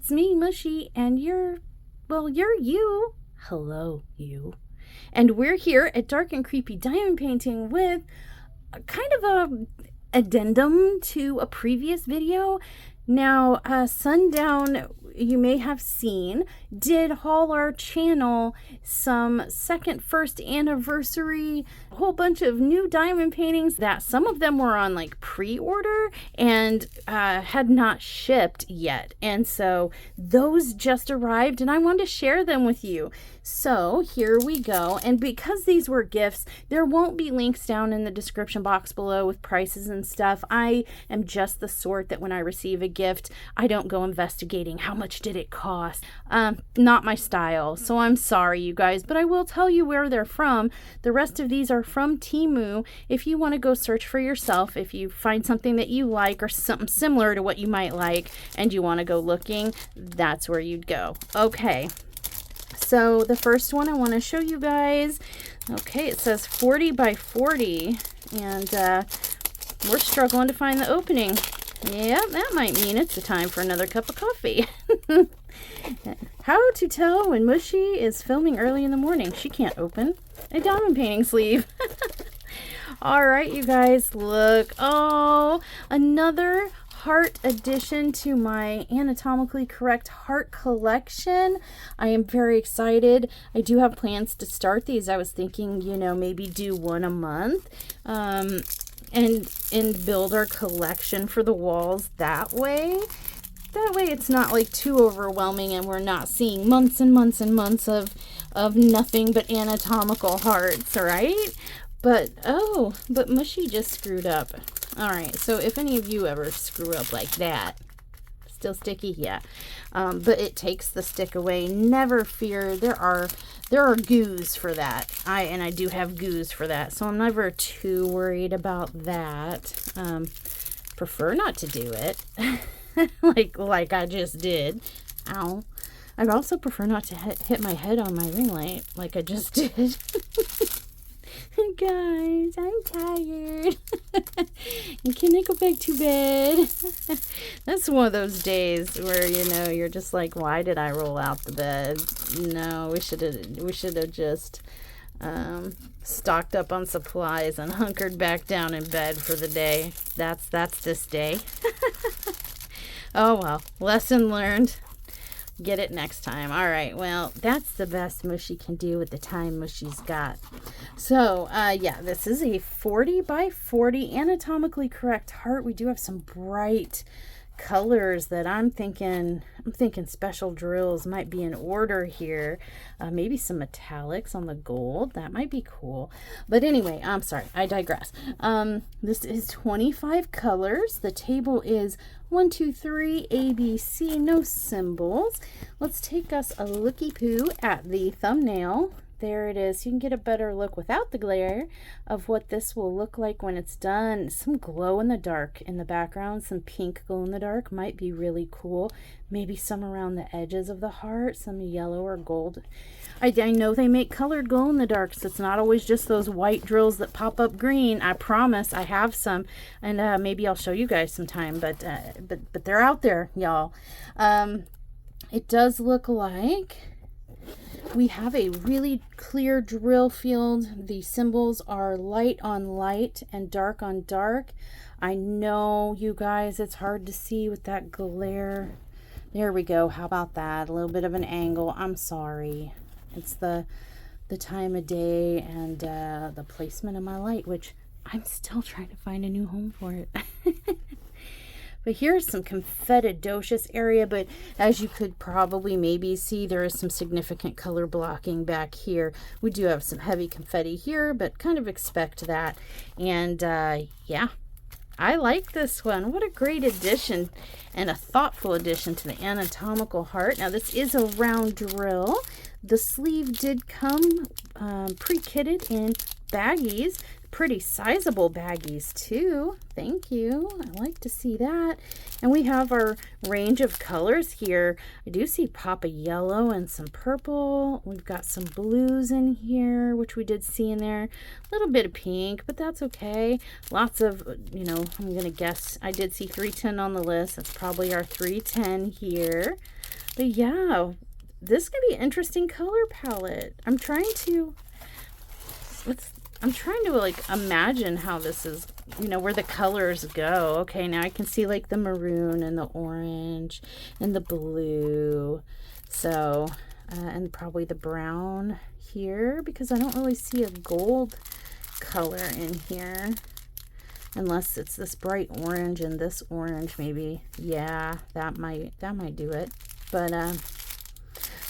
it's me, Mushy, and you're you. Hello, you. And we're here at Dark and Creepy Diamond Painting with kind of a addendum to a previous video. Now, Sundown, you may have seen, did haul our channel some first anniversary, a whole bunch of new diamond paintings that some of them were on like pre-order and had not shipped yet. And so those just arrived and I wanted to share them with you. So here we go. And because these were gifts, there won't be links down in the description box below with prices and stuff. I am just the sort that when I receive a gift, I don't go investigating how much did it cost. Not my style. So I'm sorry, you guys, but I will tell you where they're from. The rest of these are from Temu. If you want to go search for yourself, if you find something that you like or something similar to what you might like and you want to go looking, that's where you'd go. Okay. So the first one I want to show you guys, okay, it says 40 by 40, and we're struggling to find the opening. Yeah, that might mean it's the time for another cup of coffee. How to tell when Mushy is filming early in the morning. She can't open a diamond painting sleeve. All right, you guys, look. Oh, another Haught addition to my anatomically correct Haught collection. I am very excited. I do have plans to start these. I was thinking, you know, maybe do one a month and build our collection for the walls that way. That way it's not like too overwhelming and we're not seeing months and months and months of nothing but anatomical hearts, right? But Mushy just screwed up. All right, so if any of you ever screw up like that, still sticky, yeah. But it takes the stick away. Never fear. There are goos for that. I do have goos for that, so I'm never too worried about that. Prefer not to do it, like I just did. Ow. I'd also prefer not to hit my head on my ring light, like I just did. Guys, I'm tired. Can I go back to bed? That's one of those days where, you know, you're just like, why did I roll out the bed? No, we should have just stocked up on supplies and hunkered back down in bed for the day. That's this day. Oh well, lesson learned. Get it next time. All right, well, that's the best Mushy can do with the time Mushy's got. So yeah, this is a 40 by 40 anatomically correct Haught. We do have some bright colors that I'm thinking special drills might be in order here. Maybe some metallics on the gold. That might be cool. But anyway, I'm sorry, I digress. This is 25 colors. The table is 1, 2, 3, ABC, no symbols. Let's take us a looky-poo at the thumbnail. There it is. You can get a better look without the glare of what this will look like when it's done. Some glow in the dark in the background, some pink glow in the dark might be really cool. Maybe some around the edges of the heart, some yellow or gold. I know they make colored glow in the dark, so it's not always just those white drills that pop up green. I promise I have some, and maybe I'll show you guys sometime, but they're out there, y'all. It does look like we have a really clear drill field. The symbols are light on light and dark on dark. I know, you guys, it's hard to see with that glare. There we go. How about that? A little bit of an angle. I'm sorry. It's the time of day and the placement of my light, which I'm still trying to find a new home for it. But here's some confetti-docious area, but as you could probably maybe see, there is some significant color blocking back here. We do have some heavy confetti here, but kind of expect that. And yeah, I like this one. What a great addition and a thoughtful addition to the anatomical Haught. Now this is a round drill. The sleeve did come pre-kitted in baggies. Pretty sizable baggies too. Thank you. I like to see that. And we have our range of colors here. I do see pop of yellow and some purple. We've got some blues in here, which we did see in there. A little bit of pink, but that's okay. Lots of, you know, I'm going to guess. I did see 310 on the list. That's probably our 310 here. But yeah, this could be an interesting color palette. I'm trying to like imagine how this is, you know, where the colors go. Okay, now I can see like the maroon and the orange and the blue. So, and probably the brown here, because I don't really see a gold color in here. Unless it's this bright orange and this orange maybe. Yeah, that might do it. But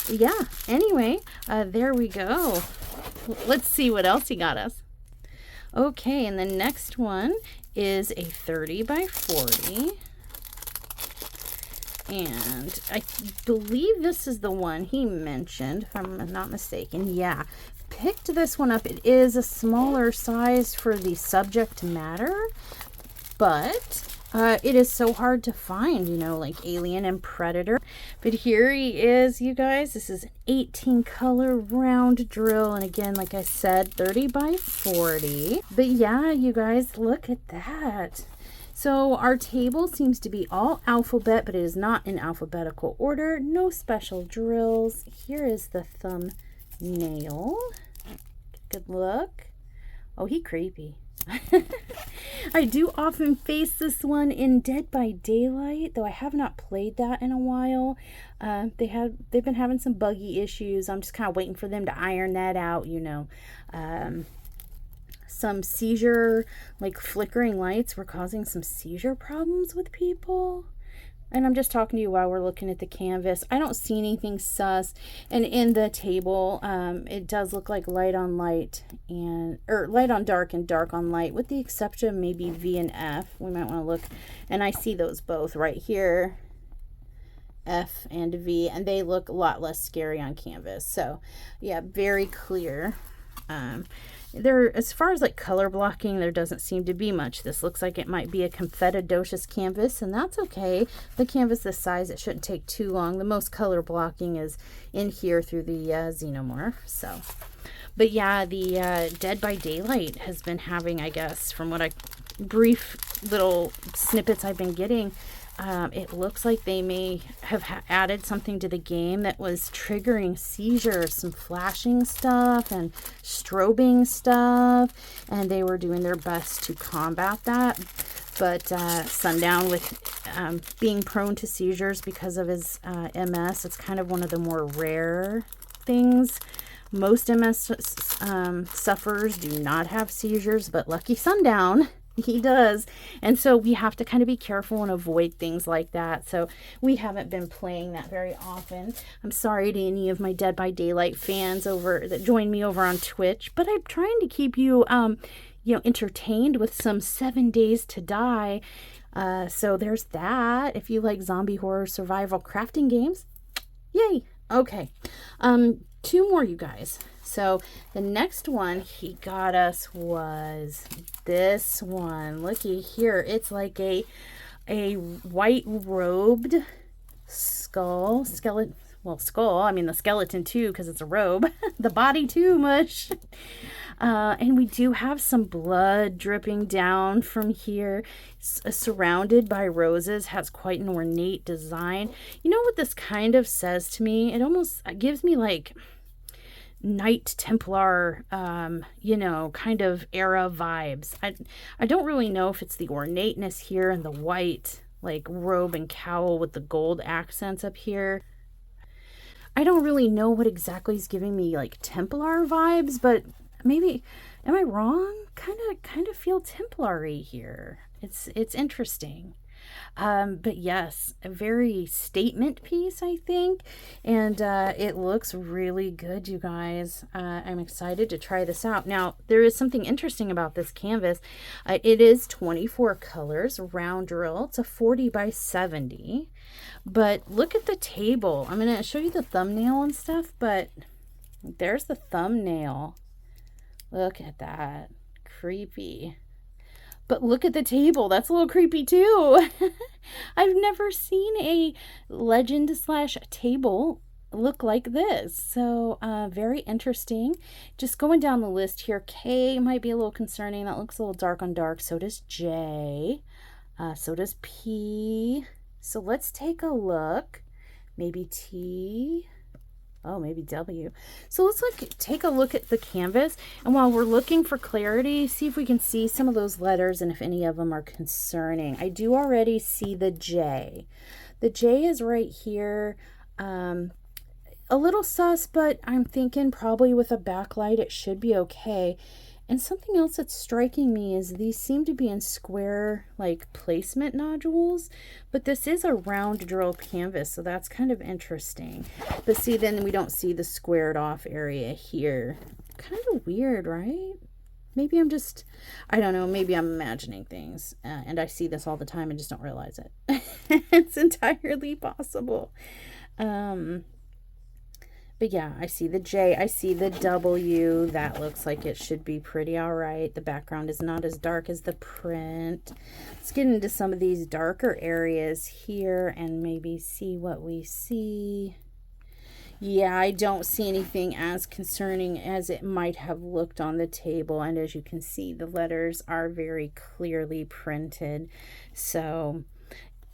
yeah, anyway, there we go. Let's see what else he got us. Okay, and the next one is a 30 by 40. And I believe this is the one he mentioned, if I'm not mistaken. Yeah, picked this one up. It is a smaller size for the subject matter, but it is so hard to find, you know, like Alien and Predator. But here he is, you guys. This is an 18 color round drill. And again, like I said, 30 by 40. But yeah, you guys, look at that. So our table seems to be all alphabet, but it is not in alphabetical order. No special drills. Here is the thumbnail. Good look. Oh, he creepy. I do often face this one in Dead by Daylight, though I have not played that in a while. They've been having some buggy issues. I'm just kind of waiting for them to iron that out, you know. Some seizure, like flickering lights were causing some seizure problems with people. And I'm just talking to you while we're looking at the canvas. I don't see anything sus. And in the table, it does look like light on light or light on dark and dark on light, with the exception of maybe V and F. We might want to look. And I see those both right here, F and V, and they look a lot less scary on canvas. So yeah, very clear. There, as far as like color blocking, there doesn't seem to be much. This looks like it might be a Confedidocious canvas, and that's okay. The canvas this size, it shouldn't take too long. The most color blocking is in here through the Xenomorph. So, but yeah, the Dead by Daylight has been having, I guess, from what brief little snippets I've been getting, it looks like they may have added something to the game that was triggering seizures, some flashing stuff and strobing stuff, and they were doing their best to combat that. But Sundown, with being prone to seizures because of his MS, it's kind of one of the more rare things. Most MS sufferers do not have seizures, but lucky Sundown, he does. And so we have to kind of be careful and avoid things like that. So we haven't been playing that very often. I'm sorry to any of my Dead by Daylight fans that join me over on Twitch, but I'm trying to keep you you know, entertained with some 7 Days to Die. So there's that. If you like zombie horror survival crafting games, yay. Okay. 2 more, you guys. So the next one he got us was this one. Looky here. It's like a white robed skeleton. Well, skull. I mean the skeleton too, because it's a robe. The body too, mush. And we do have some blood dripping down from here. Surrounded by roses. Has quite an ornate design. You know what this kind of says to me? It almost gives me like Knight Templar, you know, kind of era vibes. I don't really know if it's the ornateness here and the white, like, robe and cowl with the gold accents up here. I don't really know what exactly is giving me, like, Templar vibes, but maybe, am I wrong? Kind of feel Templar-y here. It's interesting. But yes, a very statement piece, I think, and it looks really good, you guys. I'm excited to try this out. Now, there is something interesting about this canvas. It is 24 colors, round drill. It's a 40 by 70, but look at the table. I'm going to show you the thumbnail and stuff, but there's the thumbnail. Look at that. Creepy. But look at the table. That's a little creepy too. I've never seen a legend slash table look like this. So very interesting. Just going down the list here. K might be a little concerning. That looks a little dark on dark. So does J. So does P. So let's take a look. Maybe T. Oh, maybe W. So let's take a look at the canvas. And while we're looking for clarity, see if we can see some of those letters and if any of them are concerning. I do already see the J. The J is right here. A little sus, but I'm thinking probably with a backlight it should be okay. And something else that's striking me is these seem to be in square like placement nodules, but this is a round drill canvas, so that's kind of interesting. But see, then we don't see the squared off area here. Kind of weird, right? Maybe I'm just, I don't know, maybe I'm imagining things and I see this all the time and just don't realize it. It's entirely possible. But yeah, I see the J, I see the W. That looks like it should be pretty all right. The background is not as dark as the print. Let's get into some of these darker areas here and maybe see what we see. Yeah, I don't see anything as concerning as it might have looked on the table. And as you can see, the letters are very clearly printed. So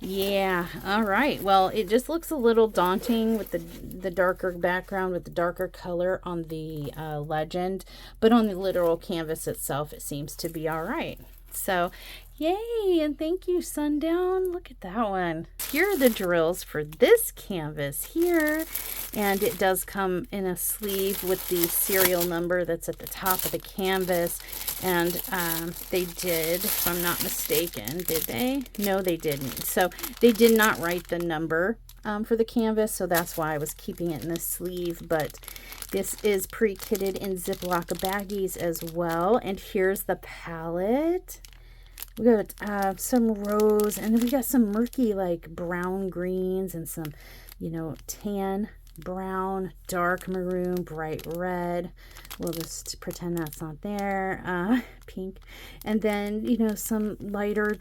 yeah, all right. Well, it just looks a little daunting with the darker background, with the darker color on the legend, but on the literal canvas itself, it seems to be all right. So yay, and thank you, Sundown. Look at that one. Here are the drills for this canvas here, and it does come in a sleeve with the serial number that's at the top of the canvas. And they did, if I'm not mistaken, did they? No, they didn't. So they did not write the number for the canvas, so that's why I was keeping it in the sleeve. But this is pre-kitted in Ziploc baggies as well. And here's the palette. We got some rose, and then we got some murky like brown greens and some, you know, tan brown, dark maroon, bright red. We'll just pretend that's not there. Pink. And then, you know, some lighter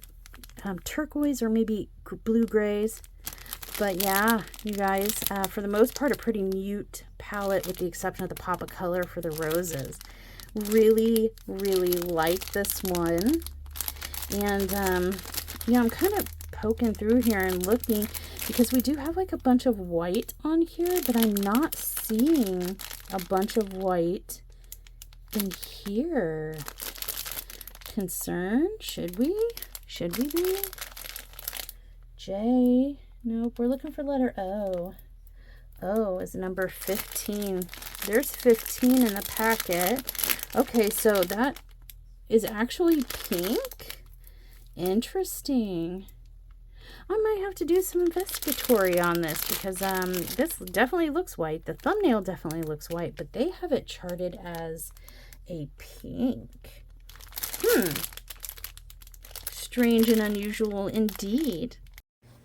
turquoise or maybe blue grays. But yeah, you guys, for the most part, a pretty mute palette with the exception of the pop of color for the roses. Really, really like this one. And yeah, I'm kind of poking through here and looking because we do have like a bunch of white on here, but I'm not seeing a bunch of white in here. Concern? Should we? Should we be? J. Nope, we're looking for letter O. O is number 15. There's 15 in the packet. Okay, so that is actually pink. Interesting. I might have to do some investigatory on this because this definitely looks white. The thumbnail definitely looks white, but they have it charted as a pink. Strange and unusual indeed.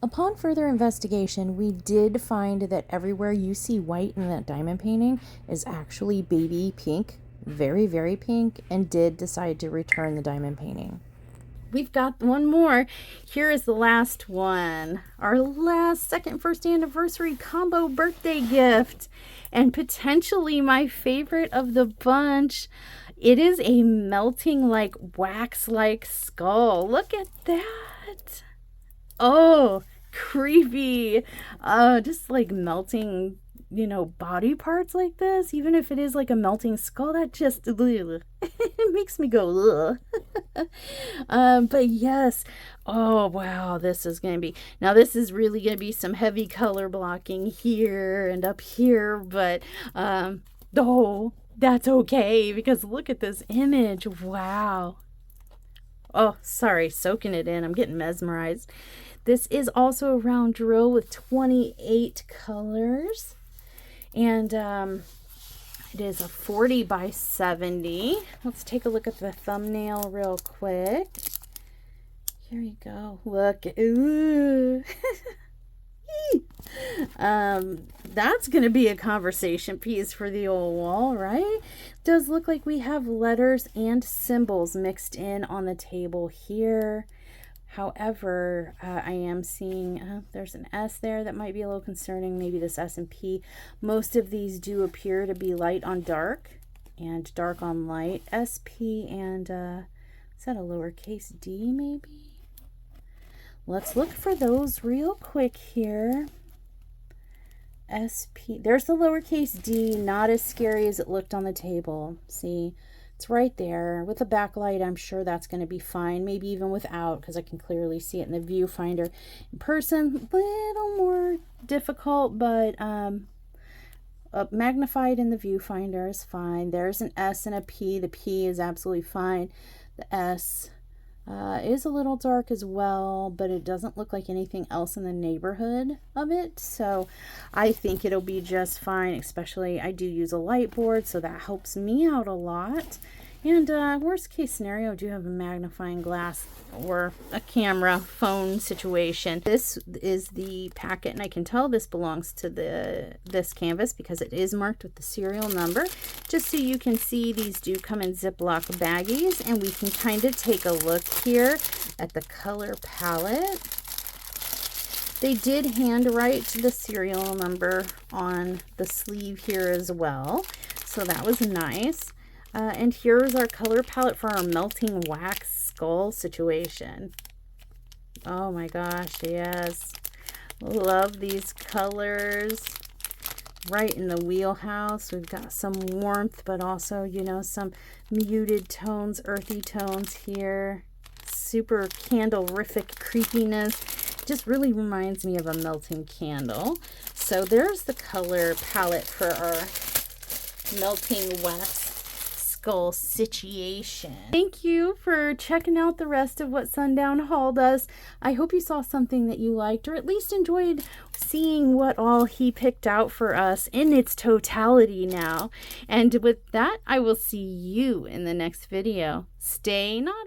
Upon further investigation, we did find that everywhere you see white in that diamond painting is actually baby pink, very, very pink, and did decide to return the diamond painting. We've got one more. Here is the last one. Our last second first anniversary combo birthday gift. And potentially my favorite of the bunch. It is a melting like wax like skull. Look at that. Oh, creepy. Just like melting, you know, body parts like this. Even if it is like a melting skull, that just it makes me go ugh. But yes, oh wow, this is gonna be, now this is really gonna be some heavy color blocking here and up here, but oh, that's okay because look at this image. Wow. Oh, sorry, soaking it in. I'm getting mesmerized. This is also a round drill with 28 colors. And it is a 40 by 70. Let's take a look at the thumbnail real quick. Here you go. Look. Ooh. That's going to be a conversation piece for the old wall, right? Does look like we have letters and symbols mixed in on the table here. However, I am seeing there's an S there that might be a little concerning, maybe this S and P. Most of these do appear to be light on dark and dark on light. SP and is that a lowercase d maybe? Let's look for those real quick here. SP, there's the lowercase d, not as scary as it looked on the table. See, it's right there. With the backlight, I'm sure that's going to be fine. Maybe even without, because I can clearly see it in the viewfinder. In person, a little more difficult, but magnified in the viewfinder is fine. There's an S and a P. The P is absolutely fine. The S is a little dark as well, but it doesn't look like anything else in the neighborhood of it, so I think it'll be just fine. Especially I do use a light board, so that helps me out a lot. And worst case scenario, do have a magnifying glass or a camera phone situation. This is the packet, and I can tell this belongs to this canvas because it is marked with the serial number. Just so you can see, these do come in Ziploc baggies, and we can kind of take a look here at the color palette. They did handwrite the serial number on the sleeve here as well, so that was nice. And here's our color palette for our melting wax skull situation. Oh my gosh, yes. Love these colors. Right in the wheelhouse. We've got some warmth, but also, you know, some muted tones, earthy tones here. Super candle-rific creepiness. Just really reminds me of a melting candle. So there's the color palette for our melting wax skull situation. Thank you for checking out the rest of what Sundown hauled us. I hope you saw something that you liked, or at least enjoyed seeing what all he picked out for us in its totality now. And with that, I will see you in the next video. Stay naughty.